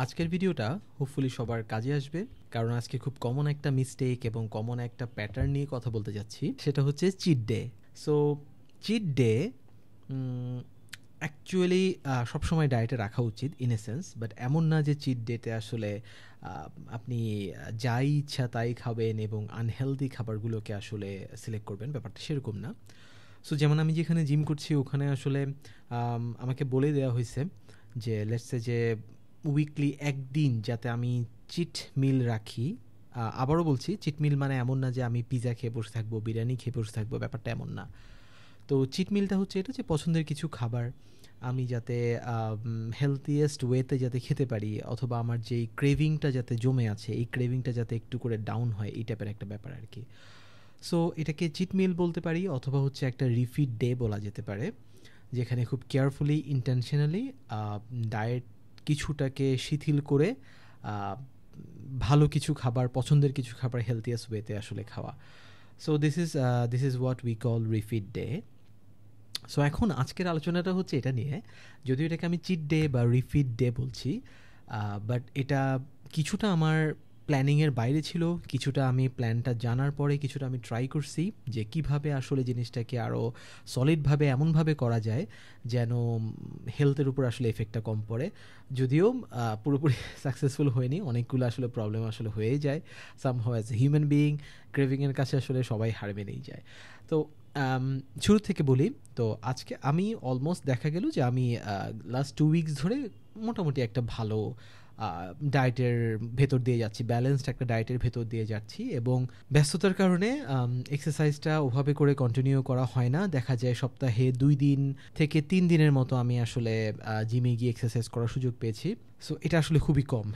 আজকের ভিডিওটা হোপফুলি সবার কাজে আসবে, কারণ আজকে খুব কমন একটা মিস্টেক এবং কমন একটা প্যাটার্ন নিয়ে কথা বলতে যাচ্ছি। সেটা হচ্ছে cheat day. So cheat day actually সবসময় ডায়েটে রাখা উচিত ইন এ সেন্স, বাট এমন না যে চিট ডেতে আসলে আপনি যাই ইচ্ছা তাই খাবেন এবং আনহেলদি খাবারগুলোকে আসলে সিলেক্ট করবেন, ব্যাপারটা সেরকম না। সো যেমন আমি যেখানে জিম করছি ওখানে আসলে আমাকে বলে দেওয়া হয়েছে যে লেটসে যে উইকলি একদিন যাতে আমি চিট মিল রাখি। আবারও বলছি, চিট মিল মানে এমন না যে আমি পিৎজা খেয়ে বসে থাকবো, বিরিয়ানি খেয়ে বসে থাকবো, ব্যাপারটা এমন না। তো চিট মিলটা হচ্ছে এটা যে পছন্দের কিছু খাবার আমি যাতে হেলথিয়েস্ট ওয়েতে যাতে খেতে পারি, অথবা আমার যেই ক্রেভিংটা যাতে জমে আছে এই ক্রেভিংটা যাতে একটু করে ডাউন হয়, এই টাইপের একটা ব্যাপার আর কি। সো এটাকে চিট মিল বলতে পারি, অথবা হচ্ছে একটা রিফিট ডে বলা যেতে পারে, যেখানে খুব কেয়ারফুলি ইন্টেনশনালি ডায়েট কিছুটাকে শিথিল করে ভালো কিছু খাবার, পছন্দের কিছু খাবার হেলথিয়েস্ট ওয়েতে আসলে খাওয়া। So this is what we call refit day. So এখন আজকের আলোচনাটা হচ্ছে এটা নিয়ে, যদিও এটাকে আমি চিট ডে বা রিফিট ডে বলছি, বাট এটা কিছুটা আমার প্ল্যানিংয়ের বাইরে ছিল, কিছুটা আমি প্ল্যানটা জানার পরে কিছুটা আমি ট্রাই করছি যে কিভাবে আসলে জিনিসটাকে আরও সলিডভাবে এমনভাবে করা যায় যেন হেলথের উপর আসলে এফেক্টটা কম পড়ে। যদিও পুরোপুরি সাকসেসফুল হয়নি, অনেকগুলো আসলে প্রবলেম আসলে হয়েই যায় somehow as a human being. ক্রেভিংয়ের কাছে আসলে সবাই হার মেনেই যায়। তো শুরু থেকে বলি, তো আজকে আমি অলমোস্ট দেখা গেল যে আমি লাস্ট 2 উইকস ধরে মোটামুটি একটা ভালো ডায়েটের ভেতর দিয়ে যাচ্ছি, ব্যালেন্সড একটা ডায়েটের ভেতর দিয়ে যাচ্ছি, এবং ব্যস্ততার কারণে এক্সারসাইজটা ওভাবে করে কন্টিনিউ করা হয় না। দেখা যায় সপ্তাহে 2 দিন থেকে 3 দিনের মতো আমি আসলে জিমে গিয়ে এক্সারসাইজ করার সুযোগ পেয়েছি। সো এটা আসলে খুবই কম।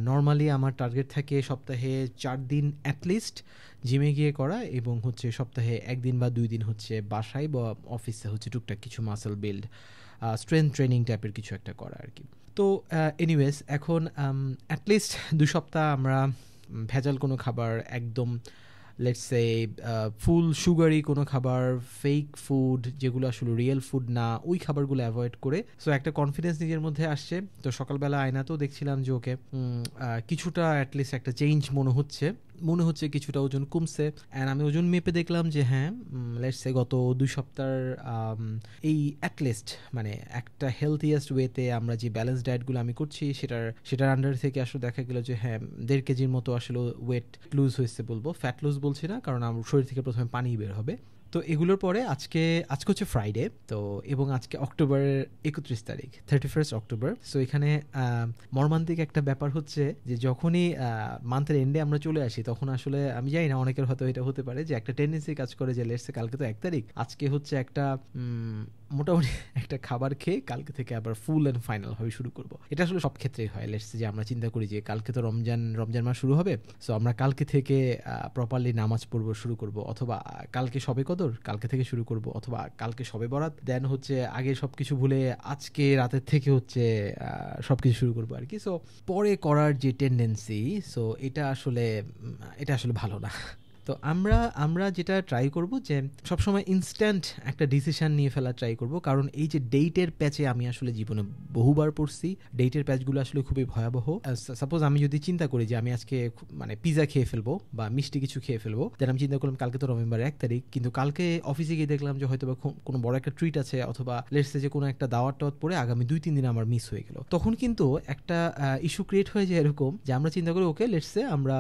নর্মালি আমার টার্গেট থাকে সপ্তাহে 4 দিন অ্যাটলিস্ট জিমে গিয়ে করা, এবং হচ্ছে সপ্তাহে 1 দিন বা 2 দিন হচ্ছে বাসায় বা অফিসে হচ্ছে টুকটাক কিছু মাসেল বিল্ড, স্ট্রেংথ ট্রেনিং টাইপের কিছু একটা করা আর কি। তো এনিওয়েজ এখন অ্যাটলিস্ট 2 সপ্তাহ আমরা ভেজাল কোনো খাবার, একদম লেটস সে ফুল সুগারি কোনো খাবার, ফেক ফুড যেগুলো আসলে রিয়েল ফুড না, ওই খাবারগুলো অ্যাভয়েড করে সো একটা কনফিডেন্স নিজের মধ্যে আসছে। তো সকালবেলা আয়নাতেও দেখছিলাম যে ওকে কিছুটা অ্যাটলিস্ট একটা চেঞ্জ মনে হচ্ছে কিছুটা ওজন কমছে। অ্যান্ড আমি ওজন মেপে দেখলাম যে হ্যাঁ, লেটস সে গত 2 সপ্তাহের এই অ্যাটলিস্ট মানে একটা হেলথিয়েস্ট ওয়েতে আমরা যে ব্যালেন্স ডায়েটগুলো আমি করছি সেটার আন্ডার থেকে আসলে দেখা গেল যে হ্যাঁ 1.5 কেজির মতো আসলে ওয়েট লুজ হয়েছে বলবো। ফ্যাট লুজ বলছি না, কারণ আমার শরীর থেকে প্রথমে পানি বের হবে। তো এগুলোর পরে আজকে হচ্ছে ফ্রাইডে, তো এবং আজকে অক্টোবরের 31 তারিখ, 31 অক্টোবর। সো এখানে মর্মান্তিক একটা ব্যাপার হচ্ছে যে যখনই মান্থের এন্ডে আমরা চলে আসি তখন আসলে আমি জানি না, অনেকের হয়তো এটা হতে পারে যে একটা টেন্ডেন্সি কাজ করে যে লেটস সে কালকে তো 1 তারিখ, আজকে হচ্ছে একটা মোটামুটি একটা খাবার খেয়ে কালকে থেকে আবার ফুল অ্যান্ড ফাইনাল ভাবে শুরু করব। এটা আসলে সব ক্ষেত্রেই হয়। লেটস সে যে আমরা চিন্তা করি যে কালকে তো রমজান মাস শুরু হবে, সো আমরা কালকে থেকে প্রপারলি নামাজ পড়বো শুরু করব, অথবা কালকে সবে কদর কালকে থেকে শুরু করব, অথবা কালকে সবে বরাত, দেন হচ্ছে আগে সবকিছু ভুলে আজকে রাতের থেকে হচ্ছে সবকিছু শুরু করবো আর কি। সো পরে করার যে টেন্ডেন্সি, সো এটা আসলে ভালো না। তো আমরা যেটা ট্রাই করব যে সবসময় ইনস্ট্যান্ট একটা ডিসিশন নিয়ে ফেলা ট্রাই করব, কারণ এই যে ডেটের প্যাচে আমি আসলে জীবনে বহুবার পড়ছি, ডেটের প্যাচগুলো আসলে খুবই ভয়াবহ। সাপোজ আমি যদি চিন্তা করি যে আমি আজকে মানে পিৎজা খেয়ে ফেলবো বা মিষ্টি কিছু খেয়ে ফেলবো, দেন আমি চিন্তা করলাম কালকে তো নভেম্বর 1 তারিখ, কিন্তু কালকে অফিসে গিয়ে দেখলাম যে হয়তো বা কোনো বড় একটা ট্রিট আছে, অথবা লেটস সে যে কোনো একটা দাওয়াত টাওয়াত পরে আগামী 2-3 দিন আমার মিস হয়ে গেল, তখন কিন্তু একটা ইস্যু ক্রিয়েট হয়ে যায় এরকম যে আমরা চিন্তা করি ওকে লেটস সে আমরা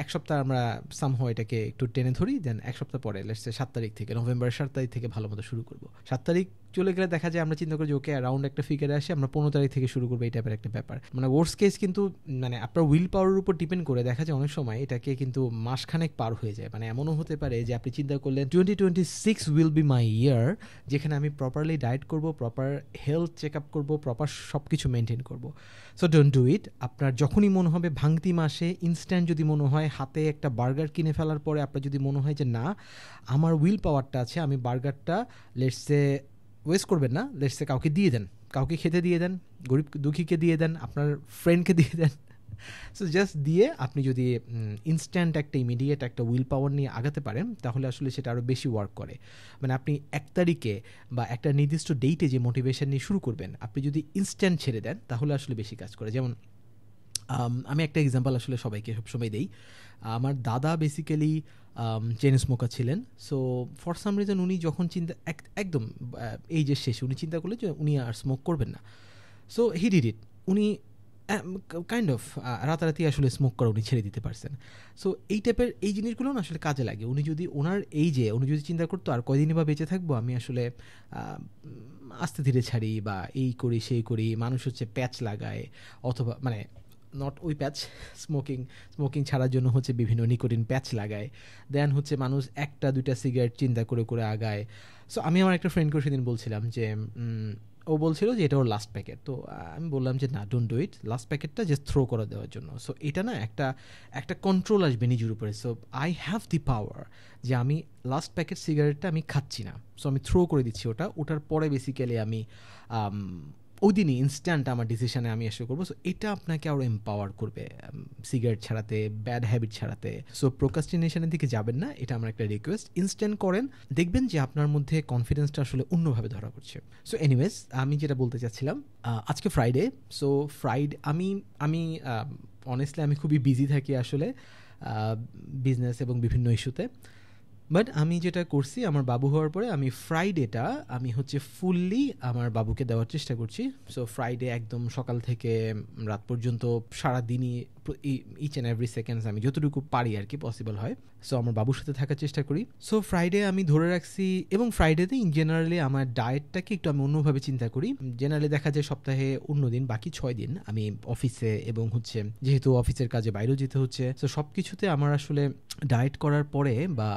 এক সপ্তাহ আমরা সামহাও এটাকে একটু টেনে ধরি, দেন 1 সপ্তাহ পরে লেটস সে 7 তারিখ থেকে, নভেম্বরের 7 তারিখ থেকে ভালো মতো শুরু করবো। 7 তারিখ চলে গেলে দেখা যায় আমরা চিন্তা করি যে ওকে অ্যারাউন্ড একটা ফিগারে আসে আমরা 15 তারিখ থেকে শুরু করবো, এই টাইপের একটা ব্যাপার। মানে ওয়ার্স্ট কেস কিন্তু মানে আপনার উইল পাওয়ারের উপর ডিপেন্ড করে দেখা যায় অনেক সময় এটাকে কিন্তু মাসখানেক পার হয়ে যায়। মানে এমনও হতে পারে যে আপনি চিন্তা করলেন 2026 উইল বি মাই ইয়ার, যেখানে আমি প্রপারলি ডায়েট করবো, প্রপার হেলথ চেক আপ করবো, প্রপার সব কিছু মেনটেন করবো। So don't do it. আপনার যখনই মনে হবে ভাঙতি মাসে ইনস্ট্যান্ট যদি মনে হয়, হাতে একটা বার্গার কিনে ফেলার পরে আপনার যদি মনে হয় যে না আমার উইল পাওয়ারটা আছে, আমি বার্গারটা লেটস সে ওয়েস্ট করবেন না, লেটস সে কাউকে দিয়ে দেন, কাউকে খেতে দিয়ে দেন, গরিব দুঃখীকে দিয়ে দেন, আপনার ফ্রেন্ডকে দিয়ে দেন, সো জাস্ট দিয়ে আপনি যদি ইনস্ট্যান্ট একটা ইমিডিয়েট একটা উইল পাওয়ার নিয়ে আগাতে পারেন, তাহলে আসলে সেটা আরও বেশি ওয়ার্ক করে। মানে আপনি 1 তারিখে বা একটা নির্দিষ্ট ডেটে যে মোটিভেশন নিয়ে শুরু করবেন, আপনি যদি ইনস্ট্যান্ট ছেড়ে দেন তাহলে আসলে বেশি কাজ করে। যেমন আমি একটা এক্সাম্পল আসলে সবাইকে সবসময় দেই। আমার দাদা বেসিক্যালি চেইন স্মোকার ছিলেন। সো ফর সাম রিজন উনি যখন একদম এইজের শেষে উনি চিন্তা করলেন যে উনি আর স্মোক করবেন না। So he did it. উনি কাইন্ড অফ রাতারাতি আসলে স্মোক করা উনি ছেড়ে দিতে পারছেন। সো এই টাইপের এই জিনিসগুলো না আসলে কাজে লাগে। উনি যদি ওনার উনি যদি চিন্তা করতো আর কয়দিনই বা বেঁচে থাকবো, আমি আসলে আস্তে ধীরে ছাড়ি বা এই করি সেই করি, মানুষ হচ্ছে প্যাচ লাগায়, অথবা মানে নট ওই প্যাচ, স্মোকিং ছাড়ার জন্য হচ্ছে বিভিন্ন নিকোটিন প্যাচ লাগায়, দেন হচ্ছে মানুষ 1-2টা সিগারেট চিন্তা করে করে আগায়। সো আমি আমার একটা ফ্রেন্ডকে সেদিন বলছিলাম যে ও বলছিল যে এটা ওর লাস্ট প্যাকেট। তো আমি বললাম যে না, ডোন্ট ডু ইট, লাস্ট প্যাকেটটা জাস্ট থ্রো করে দেওয়ার জন্য। সো এটা না একটা কন্ট্রোল আসবে নিজের উপরে। সো আই হ্যাভ দি পাওয়ার যে আমি লাস্ট প্যাকেট সিগারেটটা আমি খাচ্ছি না, সো আমি থ্রো করে দিচ্ছি ওটার পরে বেসিক্যালি আমি ওই দিনই ইনস্ট্যান্ট আমার ডিসিশনে আমি এসে করবো। সো এটা আপনাকে আরও এম্পাওয়ার করবে সিগারেট ছাড়াতে, ব্যাড হ্যাবিট ছাড়াতে। সো প্রোক্রাস্টিনেশনের দিকে যাবেন না, এটা আমার একটা রিকোয়েস্ট। ইনস্ট্যান্ট করেন, দেখবেন যে আপনার মধ্যে কনফিডেন্সটা আসলে অন্যভাবে ধরা পড়ছে। সো এনিওয়েজ, আমি যেটা বলতে চাচ্ছিলাম, আজকে ফ্রাইডে। সো আমি অনেস্টলি আমি খুবই বিজি থাকি আসলে বিজনেস এবং বিভিন্ন ইস্যুতে। বাট আমি যেটা করছি, আমার বাবু হওয়ার পরে আমি ফ্রাইডেটা আমি হচ্ছে ফুললি আমার বাবুকে দেওয়ার চেষ্টা করছি। সো ফ্রাইডে একদম সকাল থেকে রাত পর্যন্ত সারাদিনই ইচ অ্যান্ড এভরি সেকেন্ডস আমি যতটুকু পারি আর কি পসিবল হয়, সো আমার বাবুর সাথে থাকার চেষ্টা করি। সো ফ্রাইডে আমি ধরে রাখছি, এবং ফ্রাইডেতে ইন জেনারেলি আমার ডায়েটটাকে একটু আমি অন্যভাবে চিন্তা করি। জেনারেলি দেখা যায় সপ্তাহে অন্য দিন, বাকি 6 দিন আমি অফিসে, এবং হচ্ছে যেহেতু অফিসের কাজে বাইরেও যেতে হচ্ছে, সো সব কিছুতে আমার আসলে ডায়েট করার পরে বা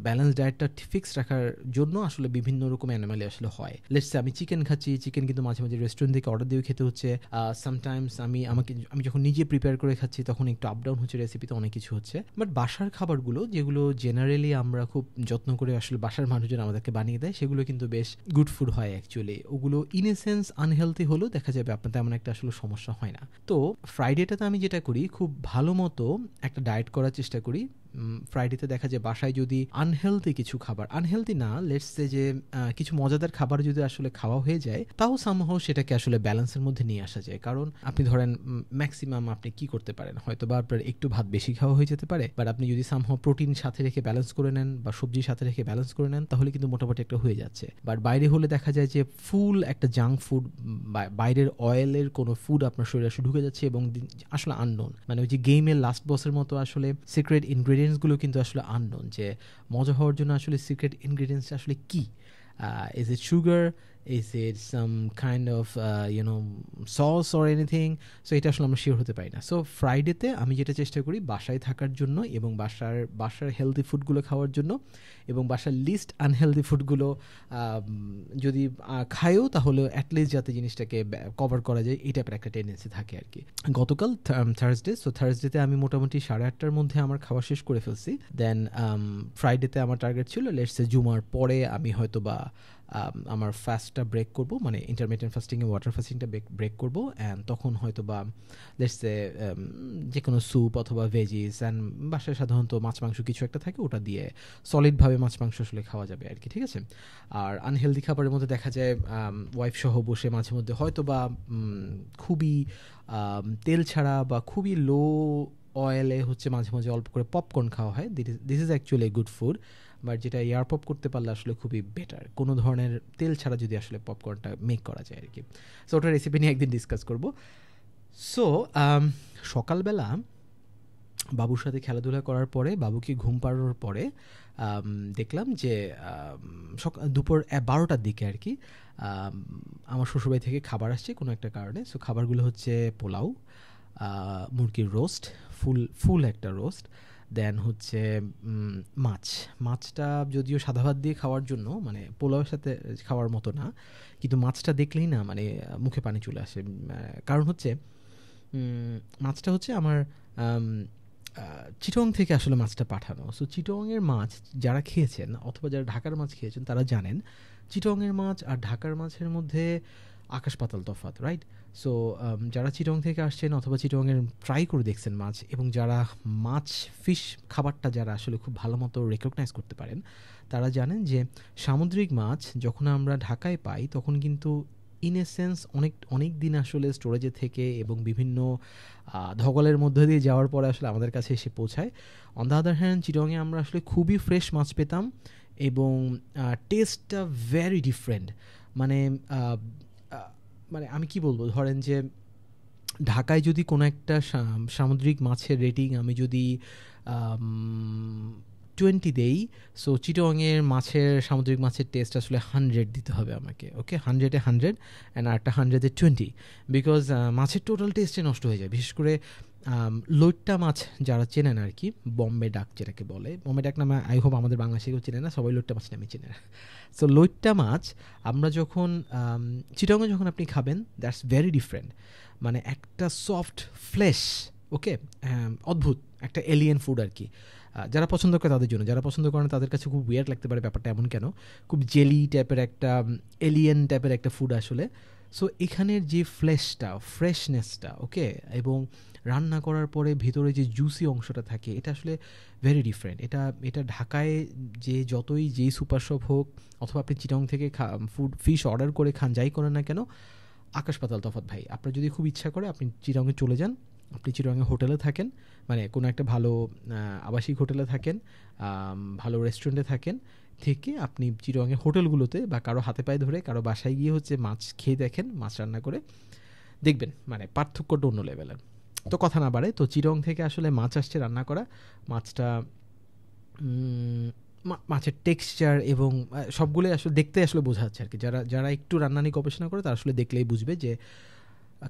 ব্যালেন্স ডায়েটটা ফিক্স রাখার জন্য আসলে বিভিন্ন রকম অ্যানিমালি আসলে হয়। লেটস সে আমি চিকেন খাচ্ছি, চিকেন কিন্তু মাঝে মাঝে রেস্টুরেন্ট থেকে অর্ডার দিয়ে খেতে হচ্ছে। সামটাইমস আমি যখন নিজে প্রিপেয়ার করে খাচ্ছি তখন একটু আপ ডাউন হচ্ছে, রেসিপিতে অনেক কিছু হচ্ছে। বাট বাসার খাবারগুলো যেগুলো জেনারেলি আমরা খুব যত্ন করে আসলে বাসার মানুষজন আমাদেরকে বানিয়ে দেয়, সেগুলো কিন্তু বেশ গুড ফুড হয় অ্যাকচুয়ালি। ওগুলো ইন এ সেন্স আনহেলদি হলেও দেখা যাবে আপনার তেমন একটা আসলে সমস্যা হয় না। তো ফ্রাইডেটাতে আমি যেটা করি, খুব ভালো মতো একটা ডায়েট করার চেষ্টা করি। ফ্রাইডেতে দেখা যায় বাসায় যদি আনহেলদি কিছু খাবার, আনহেলদি না, লেটস সে যে কিছু মজাদার খাবার যদি আসলে খাওয়া হয়ে যায়, তাও সামহাও সেটাকে আসলে ব্যালেন্সের মধ্যে নিয়ে আসা যায়। কারণ আপনি ধরেন ম্যাক্সিমাম আপনি কি করতে পারেন, হয়তো বা আপনার একটু ভাত বেশি খাওয়া হয়ে যেতে পারে, বাট আপনি যদি সামহাও প্রোটিন সাথে রেখে ব্যালেন্স করে নেন বা সবজির সাথে রেখে ব্যালেন্স করে নেন, তাহলে কিন্তু মোটামুটি একটা হয়ে যাচ্ছে। বাট বাইরে হলে দেখা যায় যে ফুল একটা জাঙ্ক ফুড, বাইরের অয়েলের কোনো ফুড আপনার শরীরে আসলে ঢুকে যাচ্ছে, এবং আসলে আননোন, মানে ওই যে গেমের লাস্ট বসের মতো আসলে সিক্রেট ইনগ্রেডিয়েন্টসগুলো কিন্তু আসলে আননোন, যে মজা হওয়ার জন্য আসলে সিক্রেট ইনগ্রেডিয়েন্টস আসলে কি, is it sugar, is it some kind of sauce or anything. So এটা আসলে আমরা শিওর হতে পারি না। সো ফ্রাইডেতে আমি যেটা চেষ্টা করি বাসায় থাকার জন্য, এবং বাসার হেলদি ফুডগুলো খাওয়ার জন্য, এবং বাসার লিস্ট আনহেলদি ফুডগুলো যদি খায়ও তাহলে অ্যাটলিস্ট যাতে জিনিসটাকে কভার করা যায়, এই টাইপের একটা টেন্ডেন্সি থাকে আর কি। গতকাল থার্সডে, সো থার্সডেতে আমি মোটামুটি 8:30টার মধ্যে আমার খাওয়া শেষ করে ফেলছি। দেন ফ্রাইডেতে আমার টার্গেট ছিল লেটস সে জুমার পরে আমি হয়তো বা আমার ফাস্টটা ব্রেক করব, মানে ইন্টারমিটেন্ট ফাস্টিংয়ে ওয়াটার ফাস্টিংটা ব্রেক করব, অ্যান্ড তখন হয়তো বা লেটস সে যে কোনো স্যুপ অথবা ভেজিস, অ্যান্ড বাসায় সাধারণত মাছ মাংস কিছু একটা থাকে, ওটা দিয়ে সলিডভাবে মাছ মাংস আসলে খাওয়া যাবে আর কি, ঠিক আছে। আর আনহেলদি খাবারের মধ্যে দেখা যায় ওয়াইফ সহ বসে মাঝে মধ্যে হয়তো বা খুবই তেল ছাড়া বা খুবই লো অয়েলে হচ্ছে মাঝে মাঝে অল্প করে পপকর্ন খাওয়া হয়। This is actually good food, but যেটা এয়ার পপ করতে পারলে আসলে খুবই বেটার, কোনো ধরনের তেল ছাড়া যদি আসলে পপকর্নটা মেক করা যায় আর কি। সো ওটার রেসিপি নিয়ে একদিন ডিসকাস করব। সো সকালবেলা বাবুর সাথে খেলাধুলা করার পরে, বাবুকে ঘুম পাড়ানোর পরে দেখলাম যে দুপুর 12টার দিকে আর কি আমার শ্বশুরবাড়ি থেকে খাবার আসছে কোনো একটা কারণে। সো খাবারগুলো হচ্ছে পোলাও, মুরগির রোস্ট, ফুল একটা রোস্ট, দেন হচ্ছে মাছটা যদিও সাদা ভাত দিয়ে খাওয়ার জন্য, মানে পোলাওয়ের সাথে খাওয়ার মতো না, কিন্তু মাছটা দেখলেই না মানে মুখে পানি চলে আসে। কারণ হচ্ছে মাছটা হচ্ছে আমার চিটং থেকে আসলে মাছটা পাঠানো। সো চিটংয়ের মাছ যারা খেয়েছেন অথবা যারা ঢাকার মাছ খেয়েছেন তারা জানেন চিটংয়ের মাছ আর ঢাকার মাছের মধ্যে আকাশ পাতাল তফাৎ, রাইট? সো যারা চিটং থেকে আসছেন অথবা চিটংয়ের ট্রাই করে দেখছেন মাছ, এবং যারা মাছ ফিশ খাবারটা যারা আসলে খুব ভালো মতো রেকগনাইজ করতে পারেন, তারা জানেন যে সামুদ্রিক মাছ যখন আমরা ঢাকায় পাই তখন কিন্তু ইন এ সেন্স অনেক অনেক দিন আসলে স্টোরেজে থেকে এবং বিভিন্ন ধগলের মধ্যে দিয়ে যাওয়ার পরে আসলে আমাদের কাছে এসে পৌঁছায়। অন দ্য আদার হ্যান্ড চিটংয়ে আমরা আসলে খুবই ফ্রেশ মাছ পেতাম, এবং টেস্টটা ভেরি ডিফারেন্ট। মানে আহ, আহ, মানে আমি কি বলবো, ধরেন যে ঢাকায় যদি কোনো একটা সামুদ্রিক মাছের রেটিং আমি যদি 20 দেই, সো চিটংয়ের সামুদ্রিক মাছের টেস্ট আসলে 100 দিতে হবে আমাকে। ওকে, 100-এ 100 অ্যান্ড আরেকটা 100-এ 20, বিকজ মাছের টোটাল টেস্টে নষ্ট হয়ে যায়। বিশেষ করে লইট্টা মাছ যারা চেনেন আর কি, বম্বে ডাক যেটাকে বলে, বম্বে ডাক নামে আই হোপ আমাদের বাংলাদেশে কেউ চেনে না, সবাই লইট্টা মাছ নামে চেনে না। সো লইট্টা মাছ আমরা যখন চিটংয়ে যখন আপনি খাবেন, দ্যাটস ভেরি ডিফারেন্ট। মানে একটা সফট ফ্লেশ, ওকে, অদ্ভুত একটা এলিয়েন ফুড আর কি। যারা পছন্দ করে তাদের জন্য, যারা পছন্দ করেন তাদের কাছে খুব উইয়ার্ড লাগতে পারে ব্যাপারটা, এমন কেন, খুব জেলি টাইপের একটা এলিয়েন টাইপের একটা ফুড আসলে। সো এখানের যে ফ্লেশটা, ফ্রেশনেসটা, ওকে, এবং রান্না করার পরে ভেতরে যে জুসি অংশটা থাকে, এটা আসলে ভেরি ডিফারেন্ট। এটা ঢাকায় যে যতই যেই সুপার শপ হোক অথবা আপনি চিটং থেকে ফিশ অর্ডার করে খান, যাই করেন না কেন, আকাশ পাতাল তফাৎ ভাই। আপনার যদি খুব ইচ্ছা করে আপনি চিটংয়ে চলে যান, আপনি চিটংয়ে হোটেলে থাকেন, মানে কোনো একটা ভালো আবাসিক হোটেলে থাকেন, ভালো রেস্টুরেন্টে থাকেন, থেকে আপনি চিটংয়ে হোটেলগুলোতে বা কারো হাতে পায়ে ধরে কারো বাসায় গিয়ে হচ্ছে মাছ খেয়ে দেখেন, মাছ রান্না করে দেখবেন, মানে পার্থক্যটা অন্য লেভেলের। তো কথা না বাড়ে, তো চিটং থেকে আসলে মাছ আসছে রান্না করা। মাছটা মাছের টেক্সচার এবং সবগুলোই আসলে দেখতে আসলে বোঝা যাচ্ছে আর কি। যারা যারা একটু রান্না নিয়ে গবেষণা করে তারা আসলে দেখলেই বুঝবে যে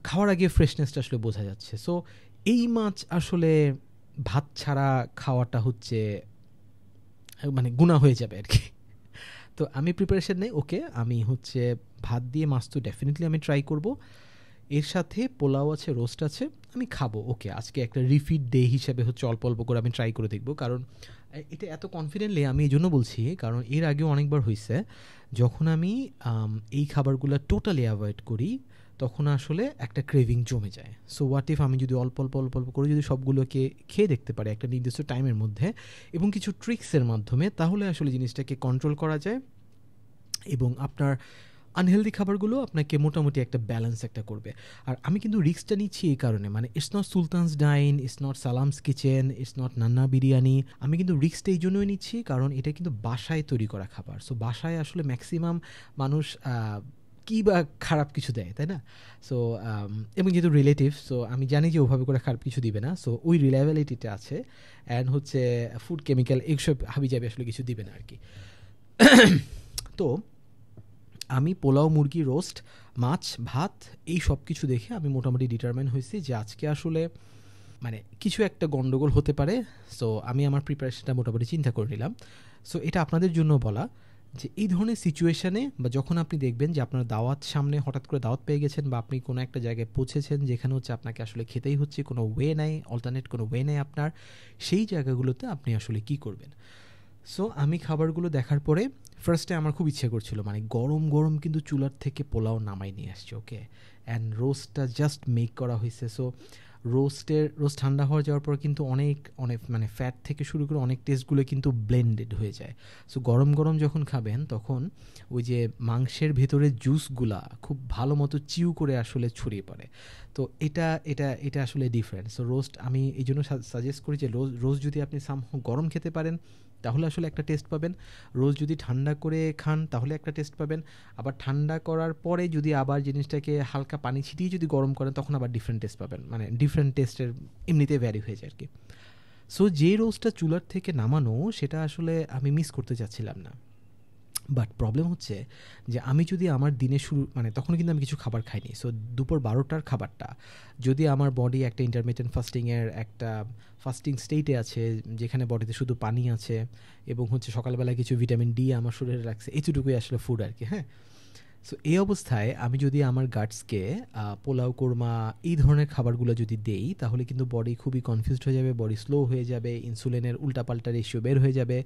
খাওয়ার আগে ফ্রেশনেসটা আসলে বোঝা যাচ্ছে। সো এই মাছ আসলে ভাত ছাড়া খাওয়াটা হচ্ছে মানে গুনাহ হয়ে যাবে আর কি। তো আমি প্রিপারেশন নেই, ওকে, আমি হচ্ছে ভাত দিয়ে মাছ তো ডেফিনেটলি আমি ট্রাই করব, এর সাথে পোলাও আছে, রোস্ট আছে, আমি খাবো। ওকে, আজকে একটা রিফিট ডে হিসেবে হচ্ছে অল্প অল্প করে আমি ট্রাই করে দেখবো। কারণ এটা এত কনফিডেন্টলি আমি এই জন্য বলছি, কারণ এর আগেও অনেকবার হয়েছে যখন আমি এই খাবারগুলো টোটালি অ্যাভয়েড করি, তখন আসলে একটা ক্রেভিং জমে যায়। সো হোয়াট ইফ আমি যদি অল্প অল্প অল্প অল্প করে যদি সবগুলোকে খেয়ে দেখতে পারি একটা নির্দিষ্ট টাইমের মধ্যে এবং কিছু ট্রিক্সের মাধ্যমে, তাহলে আসলে জিনিসটাকে কন্ট্রোল করা যায় এবং আপনার আনহেলদি খাবারগুলো আপনাকে মোটামুটি একটা ব্যালেন্স একটা করবে। আর আমি কিন্তু রিস্কটা নিচ্ছি এই কারণে, মানে it's not Sultan's dine, it's not Salam's kitchen, it's not Nanna biryani. আমি কিন্তু রিস্কটা এই জন্যই নিচ্ছি কারণ এটা কিন্তু বাসায় তৈরি করা খাবার। সো বাসায় আসলে ম্যাক্সিমাম মানুষ কী বা খারাপ কিছু দেয়, তাই না? সো এবং যেহেতু রিলেটিভ, সো আমি জানি যে ওভাবে করে খারাপ কিছু দিবে না। সো ওই রিলায়েবিলিটিটা আছে, অ্যান্ড হচ্ছে ফুড কেমিক্যাল এইসব হাবিজাবি আসলে কিছু দিবে না আর কি। তো আমি পোলাও, মুরগি, রোস্ট, মাছ, ভাত, এই সব কিছু দেখে আমি মোটামুটি ডিটারমাইন হয়েছি যে আজকে আসলে মানে কিছু একটা গন্ডগোল হতে পারে। সো আমি আমার প্রিপারেশনটা মোটামুটি চিন্তা করে নিলাম। সো এটা আপনাদের জন্য বলা যে এই ধরনের সিচুয়েশানে বা যখন আপনি দেখবেন যে আপনার দাওয়াত সামনে, হঠাৎ করে দাওয়াত পেয়ে গেছেন বা আপনি কোনো একটা জায়গায় পৌঁছেছেন যেখানে হচ্ছে আপনাকে আসলে খেতেই হচ্ছে, কোনো ওয়ে নাই, অল্টারনেট কোনো ওয়ে নেই আপনার, সেই জায়গাগুলোতে আপনি আসলে কী করবেন। সো আমি খাবারগুলো দেখার পরে ফার্স্টে আমার খুব ইচ্ছে করছিল, মানে গরম গরম কিন্তু চুলার থেকে পোলাও নামাই নিয়ে আসছে, ওকে, অ্যান্ড রোস্টটা জাস্ট মেক করা হয়েছে। সো রোস্ট ঠান্ডা হয়ে যাওয়ার পর কিন্তু অনেক অনেক মানে ফ্যাট থেকে শুরু করে অনেক টেস্টগুলো কিন্তু ব্লেন্ডেড হয়ে যায়। সো গরম গরম যখন খাবেন তখন ওই যে মাংসের ভেতরে জুসগুলা খুব ভালো মতো চিউ করে আসলে ছড়িয়ে পড়ে। তো এটা এটা এটা আসলে ডিফারেন্ট। সো রোস্ট আমি এই জন্য সাজেস্ট করি যে রোজ যদি আপনি গরম খেতে পারেন তাহলে আসলে একটা টেস্ট পাবেন, রোজ যদি ঠান্ডা করে খান তাহলে একটা টেস্ট পাবেন, আবার ঠান্ডা করার পরে যদি আবার জিনিসটাকে হালকা পানি ছিটিয়ে যদি গরম করেন তখন আবার ডিফারেন্ট টেস্ট পাবেন, মানে ডিফারেন্ট টেস্টের এমনিতে ভ্যারি হয়ে যায় আর কি। সো যে রোজটা চুলার থেকে নামানো সেটা আসলে আমি মিস করতে চাচ্ছিলাম না। বাট প্রবলেম হচ্ছে যে আমি যদি আমার দিনের শুরু, মানে তখন কিন্তু আমি কিছু খাবার খাইনি। সো দুপুর 12টার খাবারটা যদি আমার বডি একটা ইন্টারমিটেন্ট ফাস্টিংয়ের একটা ফাস্টিং স্টেটে আছে, যেখানে বডিতে শুধু পানি আছে এবং হচ্ছে সকালবেলা কিছু ভিটামিন ডি আমার শরীরে রাখছে, এতটুকুই আসলে ফুড আর কি। হ্যাঁ, সো এই অবস্থায় আমি যদি আমার গাটসকে পোলাও কোরমা এই ধরনের খাবারগুলো যদি দেই, তাহলে কিন্তু বডি খুবই কনফিউজড হয়ে যাবে, বডি স্লো হয়ে যাবে, ইনসুলিনের উল্টাপাল্টা রেশিও বের হয়ে যাবে,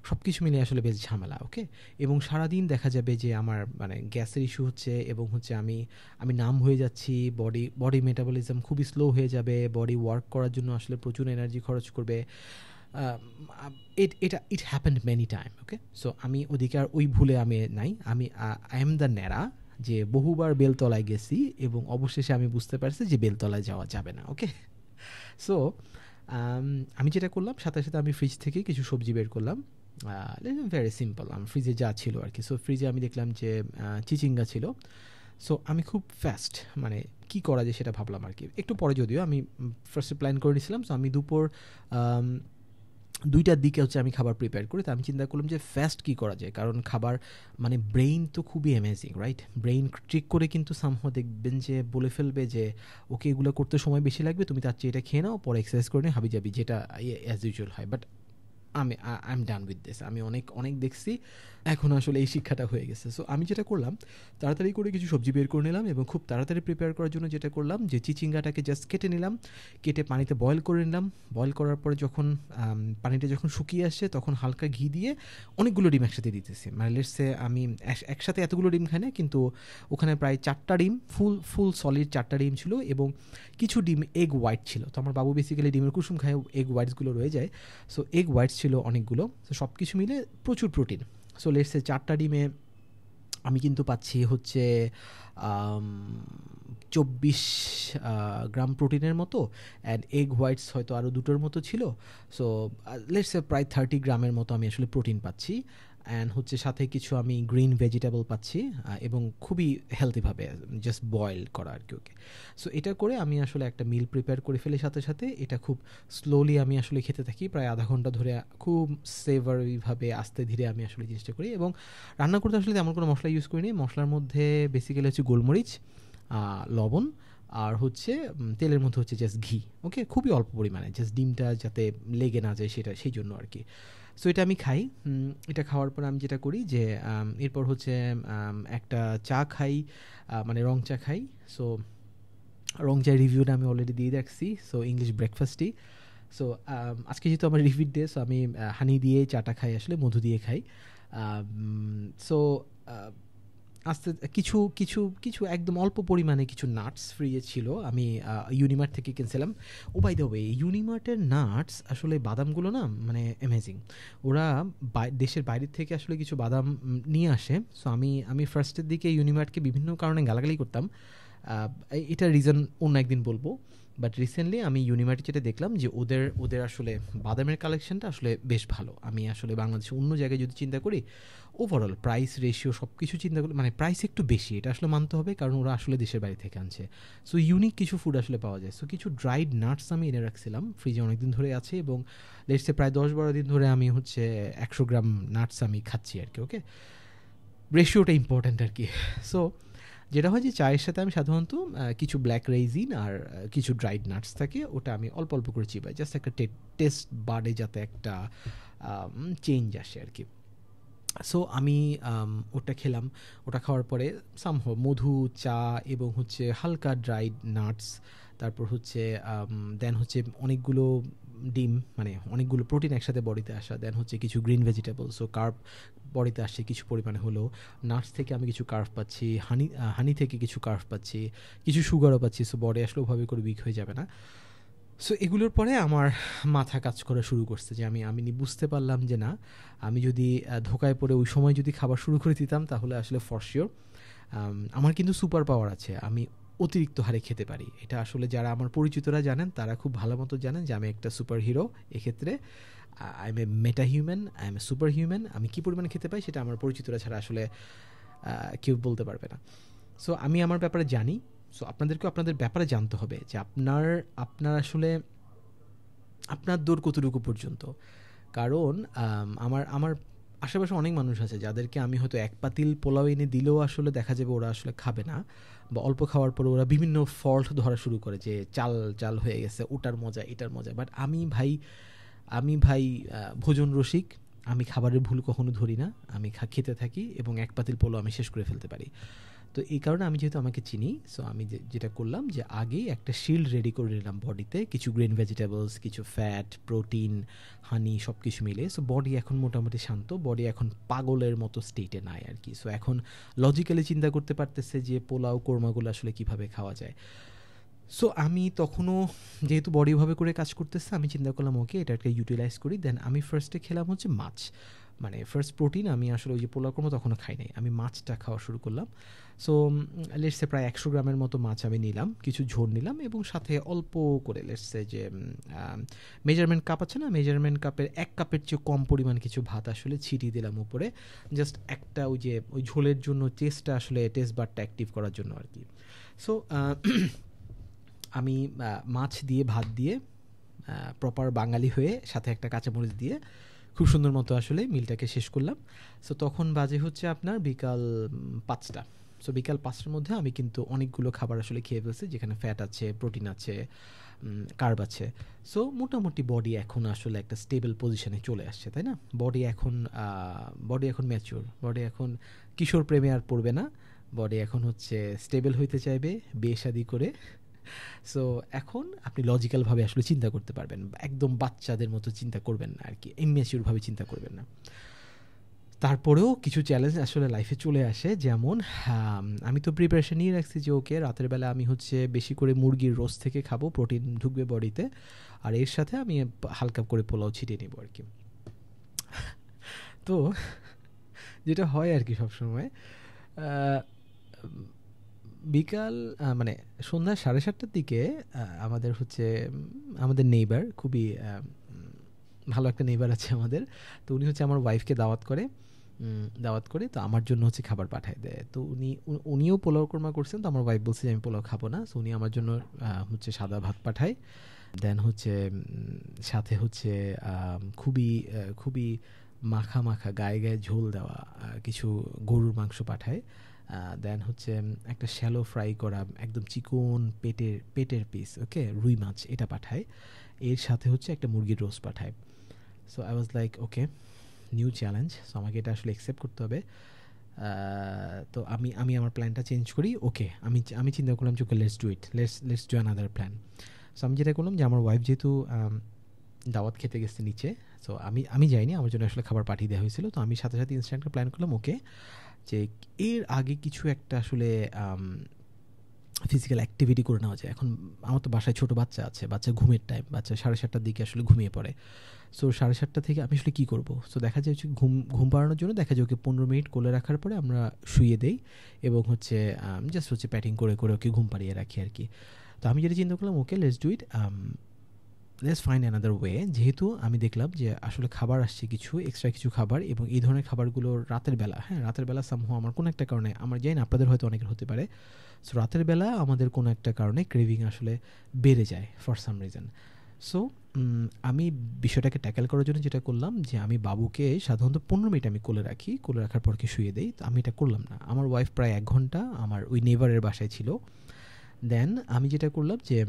সব কিছু মিলিয়ে আসলে বেশ ঝামেলা। ওকে, এবং সারাদিন দেখা যাবে যে আমার মানে গ্যাসের ইস্যু হচ্ছে, এবং হচ্ছে আমি আমি নাম হয়ে যাচ্ছি, বডি বডি মেটাবলিজম খুবই স্লো হয়ে যাবে, বডি ওয়ার্ক করার জন্য আসলে প্রচুর এনার্জি খরচ করবে। It happened many time. Okay, so আমি ওদিকে আর ওই ভুলে আমি নাই, আমি আই এম দ্য ন্যাড়া যে বহুবার বেলতলায় গেছি এবং অবশেষে আমি বুঝতে পারছি যে বেলতলায় যাওয়া যাবে না। ওকে, সো আমি যেটা করলাম, সাথে সাথে আমি ফ্রিজ থেকে কিছু সবজি বের করলাম, ভেরি সিম্পল, আমার ফ্রিজে যা ছিল আর কি। সো ফ্রিজে আমি দেখলাম যে চিচিঙ্গা ছিল। সো আমি খুব ফাস্ট মানে কি করা যায় সেটা ভাবলাম আর কি, একটু পরে, যদিও আমি ফার্স্টে প্ল্যান করে নিয়েছিলাম। সো আমি দুপুর 2টার দিকে হচ্ছে আমি খাবার প্রিপেয়ার করি। তো আমি চিন্তা করলাম যে ফাস্ট কী করা যায়, কারণ খাবার মানে ব্রেইন তো খুবই অ্যামেজিং, রাইট? ব্রেইন ট্রিক করে কিন্তু সামহাও দেখবেন যে বলে ফেলবে যে ওকে এগুলো করতে সময় বেশি লাগবে, তুমি তার চেয়ে এটা খেয়ে নাও, পরে এক্সারসাইজ করে নিও, হাবি যাবি, যেটা অ্যাজ ইউজুয়াল হয়। But I am done with this, আমি অনেক অনেক দেখছি, এখন আসলে এই শিক্ষাটা হয়ে গেছে। সো আমি যেটা করলাম, তাড়াতাড়ি করে কিছু সবজি বের করে নিলাম, এবং খুব তাড়াতাড়ি প্রিপেয়ার করার জন্য যেটা করলাম যে চিচিঙ্গাটাকে জাস্ট কেটে নিলাম, কেটে পানিতে বয়েল করে নিলাম। বয়েল করার পরে যখন পানিটা যখন শুকিয়ে আসছে, তখন হালকা ঘি দিয়ে অনেকগুলো ডিম একসাথে দিতেছি। মানে লেটসে আমি একসাথে এতগুলো ডিম খাই না, কিন্তু ওখানে প্রায় 4টা ডিম, ফুল সলিড 4টা ডিম ছিল, এবং কিছু ডিম এগ হোয়াইট ছিল। তো আমার বাবু বেসিক্যালি ডিমের কুসুম খায়, এগ হোয়াইটসগুলো রয়ে যায়। সো এগ হোয়াইটস ছিল অনেকগুলো। সো সব কিছু মিলে প্রচুর প্রোটিন। সো লেটসে 4টা ডিমে আমি কিন্তু পাচ্ছি হচ্ছে 24 গ্রাম প্রোটিনের মতো, অ্যান্ড এগ হোয়াইটস হয়তো আরও দুটোর মতো ছিল। সো লেটসে প্রায় 30 গ্রামের মতো আমি আসলে প্রোটিন পাচ্ছি, অ্যান্ড হচ্ছে সাথে কিছু আমি গ্রিন ভেজিটেবল পাচ্ছি, এবং খুবই হেলদিভাবে জাস্ট বয়েল করা আর কি। ওকে, সো এটা করে আমি আসলে একটা মিল প্রিপেয়ার করে ফেলি। সাথে সাথে এটা খুব স্লোলি আমি আসলে খেতে থাকি, প্রায় আধা ঘন্টা ধরে খুব সেভারিভাবে আস্তে ধীরে আমি আসলে জিনিসটা করি। এবং রান্না করতে আসলে তেমন কোনো মশলা ইউজ করিনি। মশলার মধ্যে বেসিক্যালি হচ্ছে গোলমরিচ, লবণ, আর হচ্ছে তেলের মধ্যে হচ্ছে জাস্ট ঘি। ওকে, খুবই অল্প পরিমাণে, জাস্ট ডিমটা যাতে লেগে না যায় সেটা, সেই জন্য আর কি। সো এটা আমি খাই। এটা খাওয়ার পর আমি যেটা করি যে এরপর হচ্ছে একটা চা খাই, মানে রং চা খাই। সো রং চায়ের রিভিউটা আমি অলরেডি দিয়ে রাখছি, সো ইংলিশ ব্রেকফাস্টই। সো আজকে যেহেতু আমার রিভিউ ডে, সো আমি হানি দিয়ে চাটা খাই, আসলে মধু দিয়ে খাই। সো আস্তে কিছু কিছু কিছু একদম অল্প পরিমাণে কিছু নাটস ফ্রিজে ছিল, আমি ইউনিমার্ট থেকে কিনছিলাম। ও বাই দ্য ওয়ে, ইউনিমার্টের নাটস আসলে বাদামগুলো না মানে অ্যামেজিং। ওরা দেশের বাইরের থেকে আসলে কিছু বাদাম নিয়ে আসে। সো আমি ফার্স্টের দিকে ইউনিমার্টকে বিভিন্ন কারণে গালাগালি করতাম, এটা রিজন অন্য একদিন বলবো। বাট রিসেন্টলি আমি ইউনিমার্টে যেটা দেখলাম যে ওদের আসলে বাদামের কালেকশনটা আসলে বেশ ভালো। আমি আসলে বাংলাদেশে অন্য জায়গায় যদি চিন্তা করি, ওভারঅল প্রাইস রেশিও সব কিছু চিন্তা করলে মানে প্রাইস একটু বেশি, এটা আসলে মানতে হবে, কারণ ওরা আসলে দেশের বাইরে থেকে আনছে। সো ইউনিক কিছু ফুড আসলে পাওয়া যায়। সো কিছু ড্রাইড নাটস আমি এনে রাখছিলাম, ফ্রিজে অনেকদিন ধরে আছে, এবং লেটসে প্রায় 10-12 দিন ধরে আমি হচ্ছে 100 গ্রাম নাটস আমি খাচ্ছি আর কি। ওকে, রেশিওটা ইম্পর্ট্যান্ট আর কি। সো যেটা হয় যে চায়ের সাথে আমি সাধারণত কিছু ব্ল্যাক রেইজিন আর কিছু ড্রাইড নাটস থাকে, ওটা আমি অল্প অল্প করে চিবাই, জাস্ট একটা টেস্ট বাডে যাতে একটা চেঞ্জ আসে আর কি। সো আমি ওটা খেলাম। ওটা খাওয়ার পরে সামহাও মধু, চা, এবং হচ্ছে হালকা ড্রাইড নাটস, তারপর হচ্ছে দেন হচ্ছে অনেকগুলো ডিম, মানে অনেকগুলো প্রোটিন একসাথে বডিতে আসা, দেন হচ্ছে কিছু গ্রিন ভেজিটেবল, সো কার্ব বডিতে আসছে কিছু পরিমাণে হলেও। নাটস থেকে আমি কিছু কার্ভ পাচ্ছি, হানি থেকে কিছু কার্ভ পাচ্ছি, কিছু সুগারও পাচ্ছি। সো বডি আসলে ওভাবে করে উইক হয়ে যাবে না। সো এগুলোর পরে আমার মাথা কাজ করা শুরু করছে যে আমি বুঝতে পারলাম যে না, আমি যদি ধোকায় পড়ে ওই সময় যদি খাবার শুরু করে দিতাম, তাহলে আসলে ফর শিওর আমার কিন্তু সুপার পাওয়ার আছে, আমি অতিরিক্ত হারে খেতে পারি। এটা আসলে যারা আমার পরিচিতরা জানেন, তারা খুব ভালো মতো জানেন যে আমি একটা সুপার হিরো এক্ষেত্রে। I M A meta human, I M A super human. আমি কী পরিমাণে খেতে পাই সেটা আমার পরিচিতরা ছাড়া আসলে কেউ বলতে পারবে না। সো আমি আমার ব্যাপারে জানি। সো আপনাদেরকেও আপনাদের ব্যাপারে জানতে হবে যে আপনার আসলে আপনার দৌড় কতটুকু পর্যন্ত। কারণ আমার আমার আশেপাশে অনেক মানুষ আছে যাদেরকে আমি হয়তো এক পাতিল পোলাও এনে দিলেও আসলে দেখা যাবে ওরা আসলে খাবে না, বা অল্প খাওয়ার পরে ওরা বিভিন্ন ফল্ট ধরা শুরু করে যে চাল চাল হয়ে গেছে, ওটার মজা এটার মজা। বাট আমি ভাই ভোজন রসিক, আমি খাবারের ভুল কখনো ধরি না, আমি খেতে থাকি, এবং এক পাতিল পোলাও আমি শেষ করে ফেলতে পারি। তো এই কারণে আমি যেহেতু আমাকে চিনি, সো আমি যেটা করলাম যে আগেই একটা শিল্ড রেডি করে নিলাম বডিতে, কিছু গ্রিন ভেজিটেবলস, কিছু ফ্যাট, প্রোটিন, হানি সব কিছু মিলে। সো বডি এখন মোটামুটি শান্ত, বডি এখন পাগলের মতো স্টেটে নাই আর কি। সো এখন লজিক্যালি চিন্তা করতে পারতেছে যে পোলাও কোরমাগুলো আসলে কীভাবে খাওয়া যায়। সো আমি তখনও যেহেতু বডি ওভাবে করে কাজ করতেছে, আমি চিন্তা করলাম ওকে এটাকে ইউটিলাইজ করি। দেন আমি ফার্স্টে খেলাম হচ্ছে মাছ, মানে ফার্স্ট প্রোটিন। আমি আসলে ওই যে পোলাও কর্ম তখনও খাই নাই, আমি মাছটা খাওয়া শুরু করলাম। সো লেটসে প্রায় 100 গ্রামের মতো মাছ আমি নিলাম, কিছু ঝোল নিলাম এবং সাথে অল্প করে লেটসে যে মেজারমেন্ট কাপ আছে না, মেজারমেন্ট কাপের 1 কাপের চেয়ে কম পরিমাণ কিছু ভাত আসলে ছিটিয়ে দিলাম উপরে, জাস্ট একটা ওই যে ওই ঝোলের জন্য টেস্টটা আসলে টেস্ট বারটা অ্যাক্টিভ করার জন্য আর কি। সো আমি মাছ দিয়ে ভাত দিয়ে প্রপার বাঙালি হয়ে সাথে একটা কাঁচামরিচ দিয়ে খুব সুন্দর মতো আসলে মিলটাকে শেষ করলাম। সো তখন বাজে হচ্ছে আপনার বিকাল 5টা। সো বিকাল 5টার মধ্যে আমি কিন্তু অনেকগুলো খাবার আসলে খেয়ে ফেলছি, যেখানে ফ্যাট আছে, প্রোটিন আছে, কার্ব আছে। সো মোটামুটি বডি এখন আসলে একটা স্টেবল পজিশনে চলে আসছে, তাই না? বডি এখন ম্যাচিওর, বডি এখন কিশোর প্রেমে আর পড়বে না, বডি এখন হচ্ছে স্টেবল হইতে চাইবে বিয়ে শাদী করে। সো এখন আপনি লজিক্যালভাবে আসলে চিন্তা করতে পারবেন, একদম বাচ্চাদের মতো চিন্তা করবেন না আর কি, ইম্যাচিউরভাবে চিন্তা করবেন না। তারপরেও কিছু চ্যালেঞ্জ আসলে লাইফে চলে আসে, যেমন আমি তো প্রিপারেশন নিয়ে রাখছি যে ওকে রাতের বেলা আমি হচ্ছে বেশি করে মুরগির রোস্ট থেকে খাবো, প্রোটিন ঢুকবে বডিতে, আর এর সাথে আমি হালকা করে পোলাও ছিটিয়ে নেবো আর কি। তো যেটা হয় আর কি সবসময়, বিকাল মানে সন্ধ্যা 7:30টার দিকে আমাদের হচ্ছে আমাদের নেইবার, খুবই ভালো একটা নেইবার আছে আমাদের। তো উনি হচ্ছে আমার ওয়াইফকে দাওয়াত করে তো আমার জন্য হচ্ছে খাবার পাঠায় দেয়। তো উনিও পোলাও কোরমা করছেন, তো আমার ওয়াইফ বলছে যে আমি পোলাও খাবো না, সো উনি আমার জন্য হচ্ছে সাদা ভাত পাঠায়। দেন হচ্ছে সাথে হচ্ছে খুবই খুবই মাখা মাখা গায়ে গায়ে ঝোল দেওয়া কিছু গরুর মাংস পাঠায়। দেন হচ্ছে একটা শ্যালো ফ্রাই করা একদম চিকন পেটের পিস, ওকে, রুই মাছ, এটা পাঠায়। এর সাথে হচ্ছে একটা মুরগির রোস্ট পাঠায়। So I was like okay, new challenge, so আমাকে এটা আসলে অ্যাকসেপ্ট করতে হবে। তো আমি আমার প্ল্যানটা চেঞ্জ করি। ওকে, আমি চিন্তা করলাম যে okay let's do another plan. So আমি যেটা করলাম যে আমার ওয়াইফ যেহেতু দাওয়াত খেতে গেছে নিচে, সো আমি যাইনি, আমার জন্য আসলে খাবার পাঠিয়ে দেওয়া হয়েছিল। তো আমি সাথে সাথে ইনস্ট্যান্ট প্ল্যান করলাম ওকে যে এর আগে কিছু একটা আসলে ফিজিক্যাল অ্যাক্টিভিটি করে নেওয়া যায়। এখন আমার তো বাসায় ছোটো বাচ্চা আছে, বাচ্চা ঘুমের টাইম, বাচ্চা 7:30টার দিকে আসলে ঘুমিয়ে পড়ে। সো 7:30টা থেকে আমি আসলে কী করবো? সো দেখা যায় হচ্ছে ঘুম পাড়ানোর জন্য দেখা যায় ওকে 15 মিনিট কোলে রাখার পরে আমরা শুইয়ে দেই এবং হচ্ছে জাস্ট হচ্ছে প্যাটিং করে ওকে ঘুম পাড়িয়ে রাখি আর কি। তো আমি যেটা চিন্তা করলাম okay let's do it, let's find another way. যেহেতু আমি দেখলাম যে আসলে খাবার আসছে কিছু এক্সট্রা কিছু খাবার, এবং এই ধরনের খাবারগুলো রাতের বেলা সামহাও আমার কোনো একটা কারণে, আমার জানি না আপনাদের হয়তো অনেকের হতে পারে, সো রাতের বেলা আমাদের কোনো একটা কারণে ক্রেভিং আসলে বেড়ে যায় ফর সাম রিজন। সো আমি বিষয়টাকে ট্যাকেল করার জন্য যেটা করলাম যে আমি বাবুকে সাধারণত 15 মিনিট আমি কোলে রাখার পর কি শুয়ে দেই। তো আমি এটা করলাম না, আমার ওয়াইফ প্রায় 1 ঘন্টা আমার ওই নেইবারের বাসায় ছিল। দেন আমি যেটা করলাম যে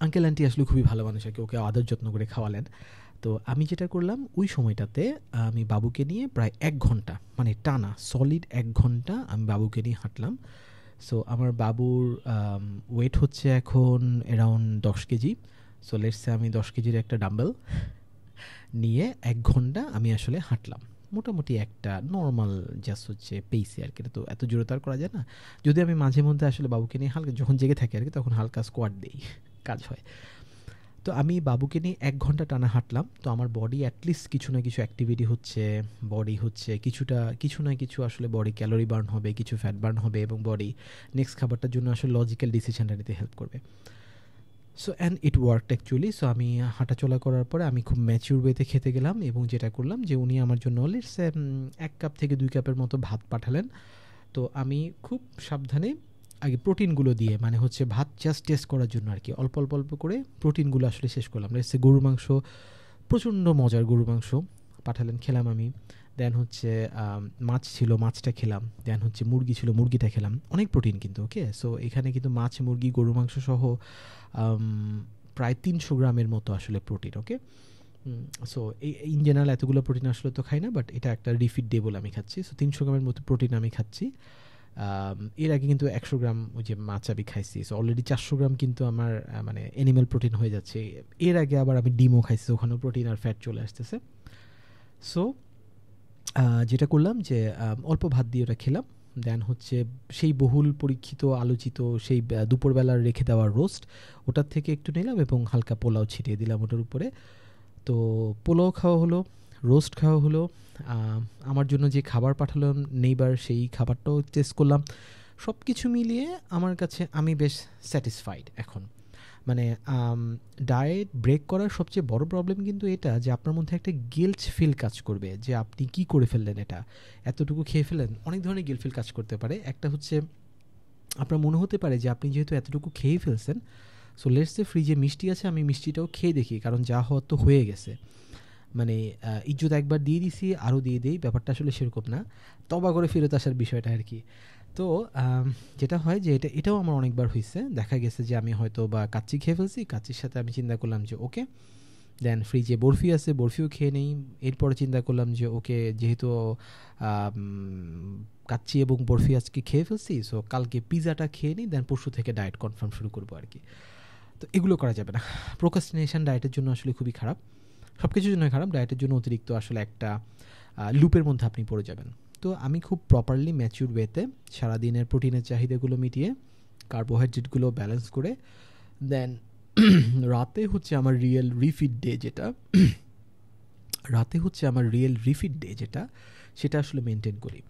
আঙ্কেল আন্টি আসলে খুবই ভালো মানুষ আর কি, ওকে আদর যত্ন করে খাওয়ালেন। তো আমি যেটা করলাম ওই সময়টাতে আমি বাবুকে নিয়ে প্রায় 1 ঘন্টা, মানে টানা সলিড 1 ঘন্টা আমি বাবুকে নিয়ে হাঁটলাম। সো আমার বাবুর ওয়েট হচ্ছে এখন অ্যারাউন্ড 10 কেজি। সো লেটসে আমি 10 কেজির একটা ডাম্বেল নিয়ে 1 ঘন্টা আমি আসলে হাঁটলাম, মোটামুটি একটা নর্মাল জাস্ট হচ্ছে পেইসে আর কি। এটা তো এত জোরে তো আর করা যায় না, যদি আমি মাঝে মধ্যে আসলে বাবুকে নিয়ে হালকা যখন জেগে থাকি আর কি তখন হালকা স্কোয়াট দিই, কাজ হয়। তো আমি বাবুকে নিয়ে 1 ঘন্টা টানা হাঁটলাম। তো আমার বডি অ্যাটলিস্ট কিছু না কিছু অ্যাক্টিভিটি হচ্ছে, বডি হচ্ছে কিছু না কিছু আসলে বডি ক্যালোরি বার্ন হবে, কিছু ফ্যাট বার্ন হবে, এবং বডি নেক্সট খাবারটার জন্য আসলে লজিক্যাল ডিসিশনটা নিতে হেল্প করবে। So and it worked actually. So আমি হাঁটাচলা করার পরে আমি খুব ম্যাচিউর ওয়েতে খেতে গেলাম, এবং যেটা করলাম যে উনি আমার জন্য লেটস 1 কাপ থেকে 2 কাপের মতো ভাত পাঠালেন। তো আমি খুব সাবধানে আগে প্রোটিনগুলো দিয়ে, মানে হচ্ছে ভাত জাস্ট টেস্ট করার জন্য আর কি, অল্প অল্প অল্প করে প্রোটিনগুলো আসলে শেষ করলাম। লেটসে গরুর মাংস, প্রচণ্ড মজার গরুর মাংস পাঠালেন, খেলাম আমি। দেন হচ্ছে মাছ ছিল, মাছটা খেলাম। দেন হচ্ছে মুরগি ছিল, মুরগিটা খেলাম, অনেক প্রোটিন কিন্তু, ওকে। সো এখানে কিন্তু মাছ, মুরগি, গরুর মাংস সহ প্রায় 300 গ্রামের মতো আসলে protein, okay. So in general এতগুলো প্রোটিন আসলে তো খাই না, বাট এটা একটা রিফিট ডে বলে আমি খাচ্ছি। সো 300 গ্রামের মতো প্রোটিন আমি খাচ্ছি। এর আগে কিন্তু 100 গ্রাম ওই যে মাছ আমি খাইছি, সো অলরেডি 400 গ্রাম কিন্তু আমার মানে অ্যানিম্যাল প্রোটিন হয়ে যাচ্ছে। এর আগে আবার আমি ডিমও খাইছি, ওখানেও প্রোটিন আর ফ্যাট চলে আসতেছে। সো যেটা করলাম যে অল্প ভাত দিয়ে ওটা খেলাম। দেন হচ্ছে সেই বহুল পরীক্ষিত আলোচিত সেই দুপুরবেলার রেখে দেওয়ার রোস্ট, ওটার থেকে একটু নিলাম এবং হালকা পোলাও ছিটিয়ে দিলাম ওটার উপরে। তো পোলাও খাওয়া হলো, রোস্ট খাওয়া হলো, আমার জন্য যে খাবার পাঠালাম নেইবার সেই খাবারটাও টেস্ট করলাম। সব কিছু মিলিয়ে আমার কাছে আমি বেশ স্যাটিসফাইড এখন। মানে ডায়েট ব্রেক করার সবচেয়ে বড় প্রবলেম কিন্তু এটা যে আপনার মধ্যে একটা গিল্ট ফিল কাজ করবে যে আপনি কি করে ফেললেন, এটা এতটুকু খেয়ে ফেললেন। অনেক ধরনের গিল্ট ফিল কাজ করতে পারে। একটা হচ্ছে আপনার মনে হতে পারে যে আপনি যেহেতু এতটুকু খেয়ে ফেলছেন, সো লেটস সে ফ্রিজে মিষ্টি আছে, আমি মিষ্টিটাও খেয়ে দেখি, কারণ যা হওয়ার তো হয়ে গেছে। মানে ইজ্জত একবার দিয়ে দিছি আরও দিয়ে দিই, ব্যাপারটা আসলে সেরকম না, তবা করে ফেরত আসার বিষয়টা আর কি। তো যেটা হয় যে এটাও আমার অনেকবার হয়েছে, দেখা গেছে যে আমি হয়তো বা কাচ্চি খেয়ে ফেলছি, কাচ্চির সাথে আমি চিন্তা করলাম যে ওকে দেন ফ্রিজে বরফি আছে, বরফিও খেয়ে নেই। এরপরে চিন্তা করলাম যে ওকে যেহেতু কাচ্চি এবং বরফি আজকে খেয়ে ফেলছি, সো কালকে পিৎজাটা খেয়ে নিই, দেন পরশু থেকে ডায়েট কনফার্ম শুরু করবো আর কি। তো এগুলো করা যাবে না। প্রোক্রাস্টিনেশন ডায়েটের জন্য আসলে খুবই খারাপ, সব কিছুর জন্য খারাপ, ডায়েটের জন্য অতিরিক্ত আসলে একটা লুপের মধ্যে আপনি পড়ে যাবেন। তো আমি খুব প্রপারলি ম্যাচিউর ওয়েতে সারাদিনের প্রোটিনের চাহিদাগুলো মিটিয়ে কার্বোহাইড্রেটগুলো ব্যালেন্স করে দেন রাতে হচ্ছে আমার রিয়েল রিফিট ডে যেটা সেটা আসলে মেনটেন করি।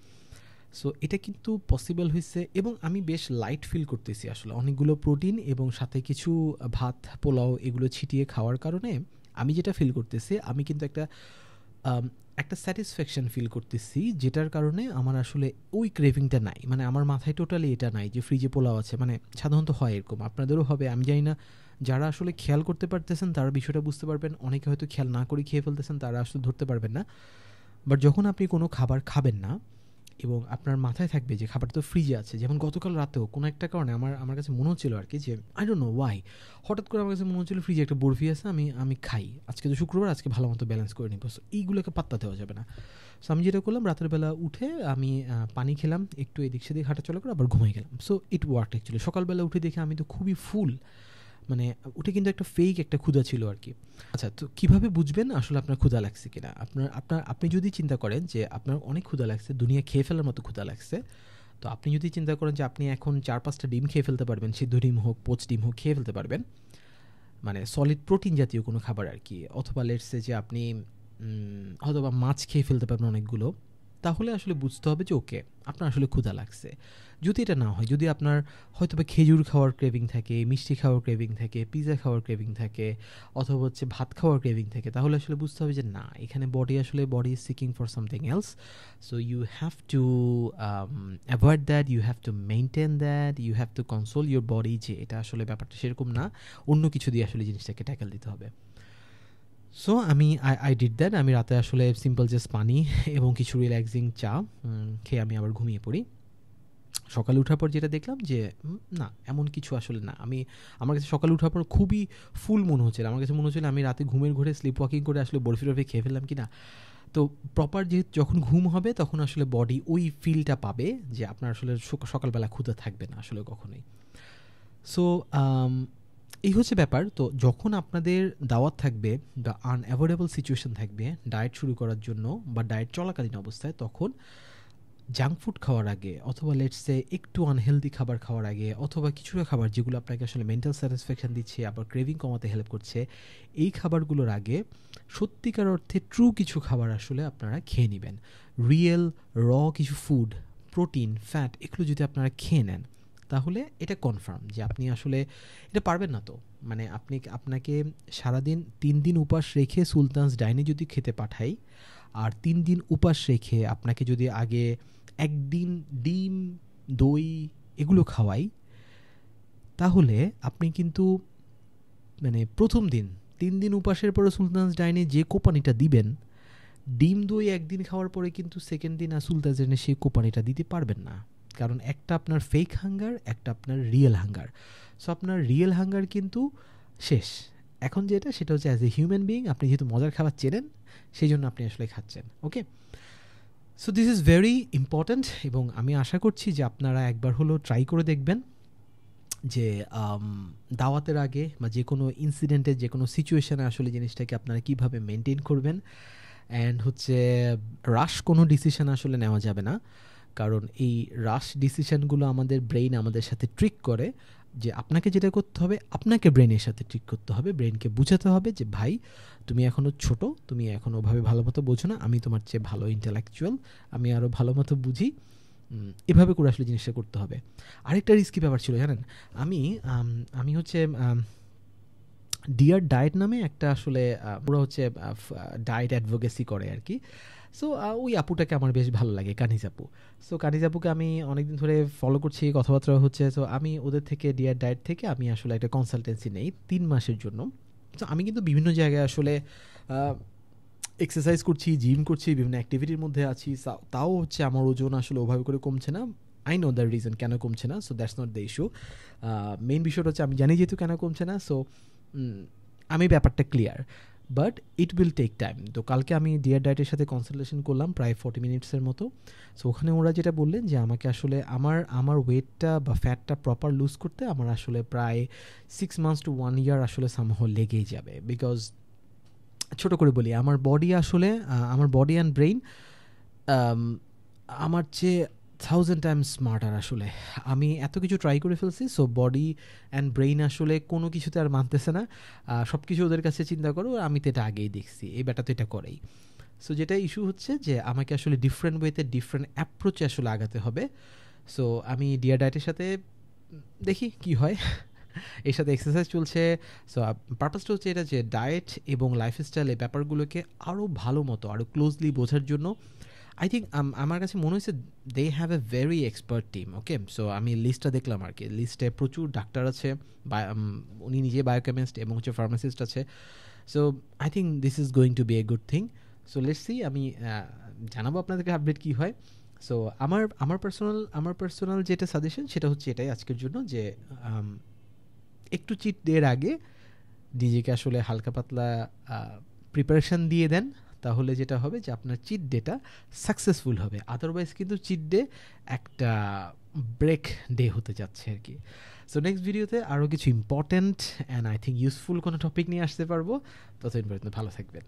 সো এটা কিন্তু পসিবল হয়েছে এবং আমি বেশ লাইট ফিল করতেছি আসলে অনেকগুলো প্রোটিন এবং সাথে কিছু ভাত পোলাও এগুলো ছিটিয়ে খাওয়ার কারণে আমি যেটা ফিল করতেছি, আমি কিন্তু একটা স্যাটিসফ্যাকশন ফিল করতেছি, যেটার কারণে আমার আসলে ওই ক্রেভিংটা নাই। মানে আমার মাথায় টোটালি এটা নাই যে ফ্রিজে পোলাও আছে। মানে সাধারণত হয় এরকম, আপনাদেরও হবে, আমি জানি না। যারা আসলে খেয়াল করতে পারতেছেন তারা বিষয়টা বুঝতে পারবেন, অনেকে হয়তো খেয়াল না করে খেয়ে ফেলতেছেন, তারা আসলে ধরতে পারবেন না। বাট যখন আপনি কোনো খাবার খাবেন না এবং আপনার মাথায় থাকবে যে খাবারটা তো ফ্রিজে আছে, যেমন গতকাল রাতেও কোনো একটা কারণে আমার কাছে মনে হচ্ছিল আর কি যে আই ডোন্ট নো ওয়াই, হঠাৎ করে আমার কাছে মনে হচ্ছিল ফ্রিজে একটা বরফি আছে, আমি খাই, আজকে তো শুক্রবার, আজকে ভালো মতো ব্যালেন্স করে নিব। সো এইগুলোকে পাত্তা দেওয়া যাবে না। সো আমি যেটা করলাম, রাতের বেলা উঠে আমি পানি খেলাম, একটু এদিক সেদিক হাঁটা চলা করে আবার ঘুমিয়ে গেলাম। So it work actually. সকালবেলা উঠে দেখে আমি তো খুবই ফুল, মানে উঠে কিন্তু একটা ফেক একটা ক্ষুধা ছিল আর কি। আচ্ছা, তো কীভাবে বুঝবেন আসলে আপনার ক্ষুধা লাগছে কিনা? আপনি যদি চিন্তা করেন যে আপনার অনেক ক্ষুধা লাগছে, দুনিয়া খেয়ে ফেলার মতো ক্ষুধা লাগছে, তো আপনি যদি চিন্তা করেন যে আপনি এখন 4-5টা ডিম খেয়ে ফেলতে পারবেন, সিদ্ধ ডিম হোক, পোচ ডিম হোক, খেয়ে ফেলতে পারবেন, মানে সলিড প্রোটিন জাতীয় কোনো খাবার আর কি, অথবা লেটস সে যে আপনি হয়তোবা মাছ খেয়ে ফেলতে পারবেন অনেকগুলো, তাহলে আসলে বুঝতে হবে যে ওকে আপনার আসলে ক্ষুধা লাগছে। যদি এটা না হয়, যদি আপনার হয়তোবা খেজুর খাওয়ার ক্রেভিং থাকে, মিষ্টি খাওয়ার ক্রেভিং থাকে, পিৎজা খাওয়ার ক্রেভিং থাকে, অথবা হচ্ছে ভাত খাওয়ার ক্রেভিং থাকে, তাহলে আসলে বুঝতে হবে যে না, এখানে body is seeking for something else. So you have to avoid that, you have to maintain that, you have to console your body যে এটা আসলে ব্যাপারটা সেরকম না, অন্য কিছু দিয়ে আসলে জিনিসটাকে ট্যাকেল দিতে হবে। So I did that. আমি রাতে আসলে সিম্পল জাস্ট পানি এবং কিছু রিল্যাক্সিং চা খেয়ে আমি আবার ঘুমিয়ে পড়ি। সকালে ওঠার পর যেটা দেখলাম যে না, এমন কিছু আসলে না। আমার কাছে সকালে ওঠার পর খুবই ফুল মনে হচ্ছিল। আমার কাছে মনে হচ্ছিল আমি রাতে ঘুমের ঘোরে স্লিপ ওয়াকিং করে আসলে বরফি টরফি খেয়ে ফেললাম কি না। তো প্রপার যে যখন ঘুম হবে তখন আসলে বডি ওই ফিলটা পাবে যে আপনার আসলে সকালবেলা ক্ষুধা থাকবে না আসলে কখনোই। সো এই হচ্ছে ব্যাপার। তো যখন আপনাদের দাওয়াত থাকবে বা আনঅ্যাভয়েডেবল সিচুয়েশন থাকবে ডায়েট শুরু করার জন্য বা ডায়েট চলাকালীন অবস্থায়, তখন জাঙ্ক ফুড খাওয়ার আগে অথবা লেটস সে একটু আনহেলদি খাবার খাওয়ার আগে অথবা কিছুটা খাবার যেগুলো আপনাকে আসলে মেন্টাল স্যাটিসফ্যাকশন দিচ্ছে, আবার ক্রেভিং কমাতে হেল্প করছে, এই খাবারগুলোর আগে সত্যিকার অর্থে ট্রু কিছু খাবার আসলে আপনারা খেয়ে নেবেন। রিয়েল কিছু ফুড, প্রোটিন, ফ্যাট, এগুলো যদি আপনারা খেয়ে নেন, তাহলে এটা কনফার্ম যে আপনি আসলে এটা পারবেন না। তো মানে আপনাকে সারাদিন 3 দিন উপাস রেখে সুলতানস ডাইনে যদি খেতে পাঠাই, আর 3 দিন উপাস রেখে আপনাকে যদি আগে একদিন ডিম, দই এগুলো খাওয়াই, তাহলে আপনি কিন্তু মানে প্রথম দিন 3 দিন উপাসের পরে সুলতানস ডাইনে যে কোপানিটা দিবেন, ডিম দই একদিন খাওয়ার পরে কিন্তু সেকেন্ড দিন আর সুলতানস ডাইনে সেই কোপানিটা দিতে পারবেন না। কারণ একটা আপনার ফেক হাঙ্গার, একটা আপনার রিয়েল হাঙ্গার। সো আপনার রিয়েল হাঙ্গার কিন্তু শেষ। এখন যেটা সেটা হচ্ছে অ্যাজ এ হিউম্যান বিইং আপনি যেহেতু মজার খাবার চেনেন, সেই জন্য আপনি আসলে খাচ্ছেন। Okay, so this is very important এবং আমি আশা করছি যে আপনারা একবার হলো ট্রাই করে দেখবেন যে দাওয়াতের আগে বা যে কোনো ইনসিডেন্টে যে কোনো সিচুয়েশানে আসলে জিনিসটাকে আপনারা কীভাবে মেনটেন করবেন। অ্যান্ড হচ্ছে রাশ কোনো ডিসিশন আসলে নেওয়া যাবে না, কারণ এই রাশ ডিসিশনগুলো আমাদের ব্রেইন আমাদের সাথে ট্রিক করে যে আপনাকে যেটা করতে হবে আপনাকে ব্রেনের সাথে ট্রিক করতে হবে, ব্রেনকে বুঝাতে হবে যে ভাই তুমি এখনও ছোট, তুমি এখনও ওভাবে ভালো মতো বোঝো না, আমি তোমার চেয়ে ভালো ইন্টেলেকচুয়াল, আমি আরও ভালো মতো বুঝি, এভাবে করে আসলে জিনিসটা করতে হবে। আরেকটা রিস্কি ব্যাপার ছিল জানেন, আমি হচ্ছে ডিয়ার ডায়েট নামে একটা আসলে পুরো হচ্ছে ডায়েট অ্যাডভোকেসি করে আর কি। সো ওই আপুটাকে আমার বেশ ভালো লাগে, কানিজ আপু। সো কানিজ আপুকে আমি অনেকদিন ধরে ফলো করছি, কথাবার্তা হচ্ছে। সো আমি ওদের থেকে ডিয়ার ডায়েট থেকে আমি আসলে একটা কনসালটেন্সি নেই 3 মাসের জন্য। সো আমি কিন্তু বিভিন্ন জায়গায় আসলে এক্সারসাইজ করছি, জিম করছি, বিভিন্ন অ্যাক্টিভিটির মধ্যে আছি, তাও হচ্ছে আমার ওজন আসলে ওভাবে করে কমছে না। আই নো দ্য রিজন কেন কমছে না, so that's not the issue. Main বিষয়টা হচ্ছে আমি জানি যেহেতু কেন কমছে না, সো আমি ব্যাপারটা clear, but it will take time. তো কালকে আমি ডিয়ার ডায়েটের সাথে কনসালটেশন করলাম প্রায় 40 মিনিটসের মতো। সো ওখানে ওরা যেটা বললেন যে আমাকে আসলে আমার ওয়েটটা বা ফ্যাটটা প্রপার লুজ করতে আমার আসলে প্রায় 6 মান্থস টু 1 ইয়ার আসলে সামহ লেগেই যাবে। বিকজ ছোট করে বলি, আমার বডি আসলে আমার বডি অ্যান্ড ব্রেইন আমার চেয়ে 1000 টাইমস স্মার্টার আসলে। আমি এত কিছু ট্রাই করে ফেলছি, সো বডি অ্যান্ড ব্রেইন আসলে কোনো কিছুতে আর মানতেছে না। সব কিছু ওদের কাছে চিন্তা করো, আমি তো এটা আগেই দেখছি, এই ব্যাটা তো এটা করেই। সো যেটা ইস্যু হচ্ছে যে আমাকে আসলে ডিফারেন্ট ওয়েতে ডিফারেন্ট অ্যাপ্রোচে আসলে আগাতে হবে। সো আমি ডিয়ার ডায়েটের সাথে দেখি কি হয়। এর সাথে এক্সারসাইজ চলছে। সো পারপাসটা হচ্ছে এটা যে ডায়েট এবং লাইফস্টাইল এই ব্যাপারগুলোকে আরও ভালো মতো আরও ক্লোজলি বোঝার জন্য আই থিঙ্ক আমার কাছে মনে হয়েছে they have a very expert team. Okay, so আমি লিস্টটা দেখলাম আর কি, লিস্টে প্রচুর ডাক্তার আছে, উনি নিজে বায়োকেমিস্ট এবং হচ্ছে ফার্মাসিস্ট আছে। So I think this is going to be a good thing. So let's see, আমি জানাবো আপনাদেরকে আপডেট কী হয়। সো আমার পার্সোনাল যেটা সাজেশন সেটা হচ্ছে এটাই আজকের জন্য, যে একটু চিট ডের আগে নিজেকে আসলে হালকা পাতলা প্রিপারেশান দিয়ে দেন, তাহলে যেটা হবে যে আপনার চিট ডেটা সাকসেসফুল হবে। আদারওয়াইজ কিন্তু চিট ডে একটা ব্রেক ডে হতে যাচ্ছে আর কি। সো নেক্সট ভিডিওতে আরও কিছু important and I think useful কোনো টপিক নিয়ে আসতে পারবো। ততদিন পর্যন্ত ভালো থাকবেন।